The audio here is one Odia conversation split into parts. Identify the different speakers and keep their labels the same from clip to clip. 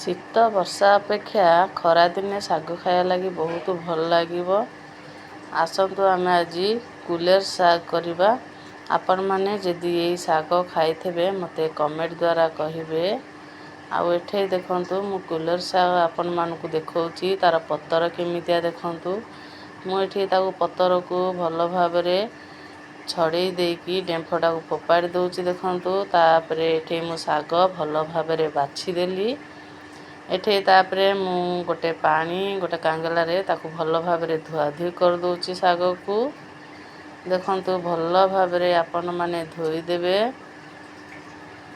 Speaker 1: ଶୀତ ବର୍ଷା ଅପେକ୍ଷା ଖରାଦିନେ ଶାଗ ଖାଇବା ଲାଗି ବହୁତ ଭଲ ଲାଗିବ। ଆସନ୍ତୁ ଆମେ ଆଜି କୁଲେର ଶାଗ କରିବା। ଆପଣମାନେ ଯଦି ଏଇ ଶାଗ ଖାଇଥିବେ ମୋତେ କମେଣ୍ଟ ଦ୍ୱାରା କହିବେ। ଆଉ ଏଠି ଦେଖନ୍ତୁ ମୁଁ କୁଲେର ଶାଗ ଆପଣମାନଙ୍କୁ ଦେଖାଉଛି। ତାର ପତ୍ର କେମିତିଆ ଦେଖନ୍ତୁ। ମୁଁ ଏଠି ତାକୁ ପତରକୁ ଭଲ ଭାବରେ ଛଡ଼େଇ ଦେଇକି ଡେମ୍ଫଟାକୁ ଫୋପାଡ଼ି ଦେଉଛି ଦେଖନ୍ତୁ। ତାପରେ ଏଠି ମୁଁ ଶାଗ ଭଲ ଭାବରେ ବାଛିଦେଲି। ଏଠି ତାପରେ ମୁଁ ଗୋଟେ ପାଣି ଗୋଟେ କାଙ୍ଗଲାରେ ତାକୁ ଭଲ ଭାବରେ ଧୁଆଧୁଇ କରିଦେଉଛି ଶାଗକୁ। ଦେଖନ୍ତୁ ଭଲ ଭାବରେ ଆପଣମାନେ ଧୋଇଦେବେ।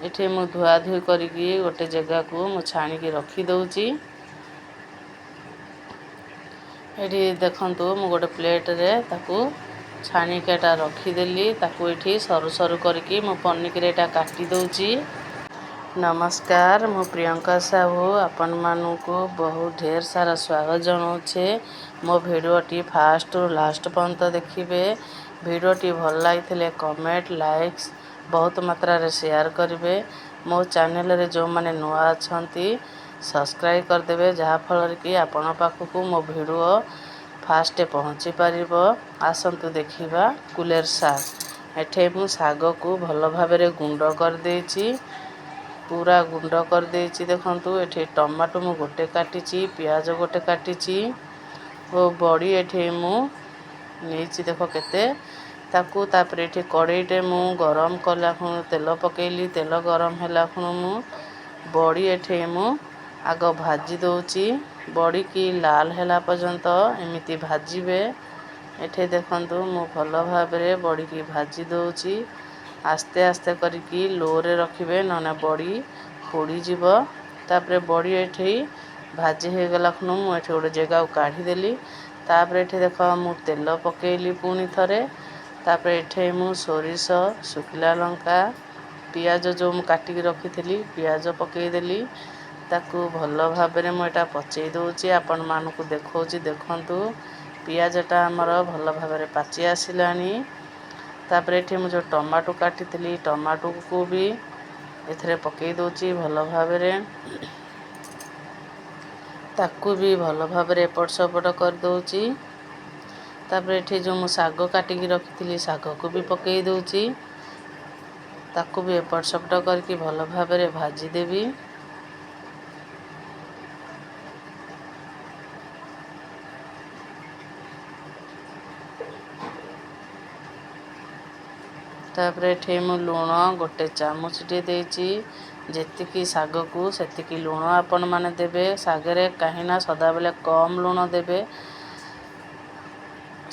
Speaker 1: ଏଠି ମୁଁ ଧୁଆଧୁଇ କରିକି ଗୋଟେ ଜାଗାକୁ ମୁଁ ଛାଣିକି ରଖିଦେଉଛି। ଏଠି ଦେଖନ୍ତୁ ମୁଁ ଗୋଟେ ପ୍ଲେଟରେ ତାକୁ ଛାଣିକି ଏଟା ରଖିଦେଲି। ତାକୁ ଏଠି ସରୁ ସରୁ କରିକି ମୁଁ ପନିକିରେ ଏଟା କାଟି ଦେଉଛି। ନମସ୍କାର, ମୁଁ ପ୍ରିୟଙ୍କା ସାହୁ ଆପଣମାନଙ୍କୁ ବହୁତ ଢେର ସାରା ସ୍ୱାଗତ ଜଣାଉଛି। ମୋ ଭିଡ଼ିଓଟି ଫାଷ୍ଟରୁ ଲାଷ୍ଟ ପର୍ଯ୍ୟନ୍ତ ଦେଖିବେ। ଭିଡ଼ିଓଟି ଭଲ ଲାଗିଥିଲେ କମେଣ୍ଟ ଲାଇକ୍ସ ବହୁତ ମାତ୍ରାରେ ସେୟାର କରିବେ। ମୋ ଚ୍ୟାନେଲରେ ଯେଉଁମାନେ ନୂଆ ଅଛନ୍ତି ସବସ୍କ୍ରାଇବ୍ କରିଦେବେ, ଯାହାଫଳରେ କି ଆପଣଙ୍କ ପାଖକୁ ମୋ ଭିଡ଼ିଓ ଫାଷ୍ଟ ପହଞ୍ଚି ପାରିବ। ଆସନ୍ତୁ ଦେଖିବା କୁଲେର ଶାଗ। ଏଠି ମୁଁ ଶାଗକୁ ଭଲ ଭାବରେ ଗୁଣ୍ଡ କରିଦେଇଛି, ପୁରା ଗୁଣ୍ଡ କରିଦେଇଛି। ଦେଖନ୍ତୁ ଏଠି ଟମାଟୋ ମୁଁ ଗୋଟେ କାଟିଛି, ପିଆଜ ଗୋଟେ କାଟିଛି ଓ ବଡ଼ି ଏଠି ମୁଁ ନେଇଛି ଦେଖ କେତେ। ତାକୁ ତାପରେ ଏଠି କଡ଼େଇଟେ ମୁଁ ଗରମ କଲା ଖୁଣୁ ତେଲ ପକେଇଲି। ତେଲ ଗରମ ହେଲା ଖୁଣୁ ମୁଁ ବଡ଼ି ଏଠି ମୁଁ ଆଗ ଭାଜି ଦେଉଛି। ବଡ଼ିକି ଲାଲ ହେଲା ପର୍ଯ୍ୟନ୍ତ ଏମିତି ଭାଜିବେ। ଏଠି ଦେଖନ୍ତୁ ମୁଁ ଭଲ ଭାବରେ ବଡ଼ିକି ଭାଜି ଦେଉଛି। ଆସ୍ତେ ଆସ୍ତେ କରିକି ଲୋରେ ରଖିବେ, ନହେଲେ ବଡ଼ି ପୋଡ଼ିଯିବ। ତାପରେ ବଡ଼ି ଏଠି ଭାଜି ହେଇଗଲା ଖୁଣୁ ମୁଁ ଏଠି ଗୋଟେ ଜାଗାକୁ କାଢ଼ିଦେଲି। ତାପରେ ଏଠି ଦେଖ ମୁଁ ତେଲ ପକେଇଲି ପୁଣି ଥରେ। ତାପରେ ଏଠି ମୁଁ ସୋରିଷ, ଶୁଖିଲା ଲଙ୍କା, ପିଆଜ ଯେଉଁ ମୁଁ କାଟିକି ରଖିଥିଲି ପିଆଜ ପକେଇଦେଲି। ତାକୁ ଭଲ ଭାବରେ ମୁଁ ଏଟା ପଚେଇ ଦେଉଛି। ଆପଣମାନଙ୍କୁ ଦେଖାଉଛି ଦେଖନ୍ତୁ। ପିଆଜଟା ଆମର ଭଲ ଭାବରେ ପାଚି ଆସିଲାଣି। ତାପରେ ଏଠି ମୁଁ ଯେଉଁ ଟମାଟୋ କାଟିଥିଲି ଟମାଟୋକୁ ବି ଏଥିରେ ପକେଇ ଦେଉଛି ଭଲ ଭାବରେ। ତାକୁ ବି ଭଲ ଭାବରେ ଏପଟ ସେପଟ କରିଦେଉଛି। ତାପରେ ଏଠି ଯେଉଁ ମୁଁ ଶାଗ କାଟିକି ରଖିଥିଲି ଶାଗକୁ ବି ପକେଇ ଦେଉଛି। ତାକୁ ବି ଏପଟ ସେପଟ କରିକି ଭଲ ଭାବରେ ଭାଜିଦେବି। ତାପରେ ଏଠି ମୁଁ ଲୁଣ ଗୋଟେ ଚାମଚଟେ ଦେଇଛି। ଯେତିକି ଶାଗକୁ ସେତିକି ଲୁଣ ଆପଣମାନେ ଦେବେ ଶାଗରେ, କାହିଁକିନା ସଦାବେଳେ କମ୍ ଲୁଣ ଦେବେ।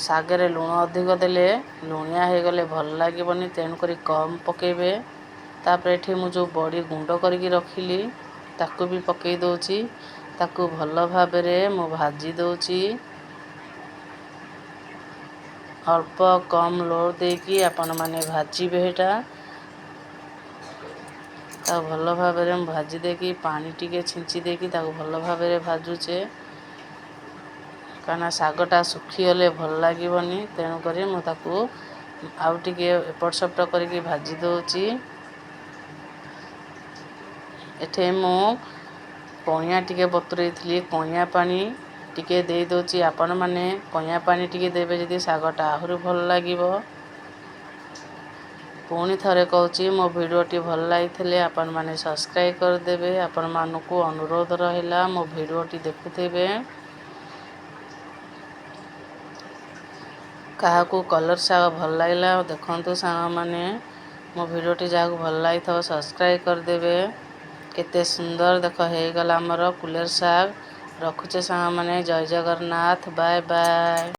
Speaker 1: ଶାଗରେ ଲୁଣ ଅଧିକ ଦେଲେ ଲୁଣିଆ ହେଇଗଲେ ଭଲ ଲାଗିବନି, ତେଣୁକରି କମ୍ ପକେଇବେ। ତାପରେ ଏଠି ମୁଁ ଯେଉଁ ବଡ଼ି ଗୁଣ୍ଡ କରିକି ରଖିଲି ତାକୁ ବି ପକେଇ ଦେଉଛି। ତାକୁ ଭଲ ଭାବରେ ମୁଁ ଭାଜି ଦେଉଛି। ଅଳ୍ପ କମ୍ ଲୋ ଦେଇକି ଆପଣମାନେ ଭାଜିବେ। ଏଟା ତାକୁ ଭଲ ଭାବରେ ମୁଁ ଭାଜି ଦେଇକି ପାଣି ଟିକେ ଛିଞ୍ଚି ଦେଇକି ତାକୁ ଭଲ ଭାବରେ ଭାଜୁଛେ। କାହିଁକିନା ଶାଗଟା ଶୁଖିଗଲେ ଭଲ ଲାଗିବନି, ତେଣୁକରି ମୁଁ ତାକୁ ଆଉ ଟିକେ ଏପଟ ସେପଟ କରିକି ଭାଜି ଦେଉଛି। ଏଠି ମୁଁ କଇଁଆ ଟିକେ ବତୁରେଇଥିଲି, କଇଁଆ ପାଣି ଟିକେ ଦେଇ ଦେଉଛି। ଆପଣମାନେ କଇଁଆ ପାଣି ଟିକେ ଦେବେ ଯଦି ଶାଗଟା ଆହୁରି ଭଲ ଲାଗିବ। ପୁଣି ଥରେ କହୁଛି, ମୋ ଭିଡ଼ିଓଟି ଭଲ ଲାଗିଥିଲେ ଆପଣମାନେ ସବସ୍କ୍ରାଇବ୍ କରିଦେବେ। ଆପଣମାନଙ୍କୁ ଅନୁରୋଧ ରହିଲା ମୋ ଭିଡ଼ିଓଟି ଦେଖୁଥିବେ। କାହାକୁ କଲର୍ ଶାଗ ଭଲ ଲାଗିଲା ଦେଖନ୍ତୁ ସାଙ୍ଗମାନେ, ମୋ ଭିଡ଼ିଓଟି ଯାହାକୁ ଭଲ ଲାଗିଥିବ ସବସ୍କ୍ରାଇବ୍ କରିଦେବେ। କେତେ ସୁନ୍ଦର ଦେଖ ହେଇଗଲା ଆମର କୁଲେର ଶାଗ। ରଖୁଛେ ସାଙ୍ଗମାନେ, ଜୟ ଜଗନ୍ନାଥ, ବାଏ ବାଏ।